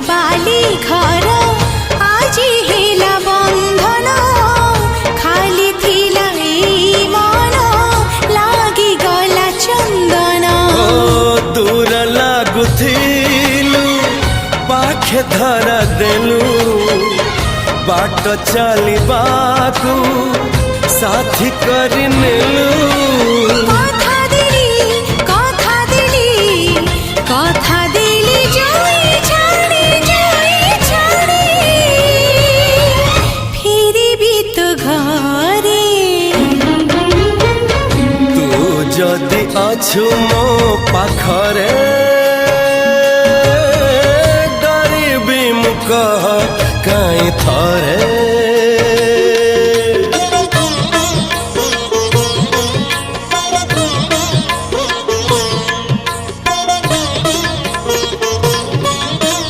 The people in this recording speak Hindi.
बाली घर आजी हेला बंधन खाली थिला ए मन लागी गला चंदन दूर लागुथिलु पाखे धरा देलु बाट चलिबाकू साथी करि नेलु जदि अछु मो पाखरे डरिबी मु कह कहीं था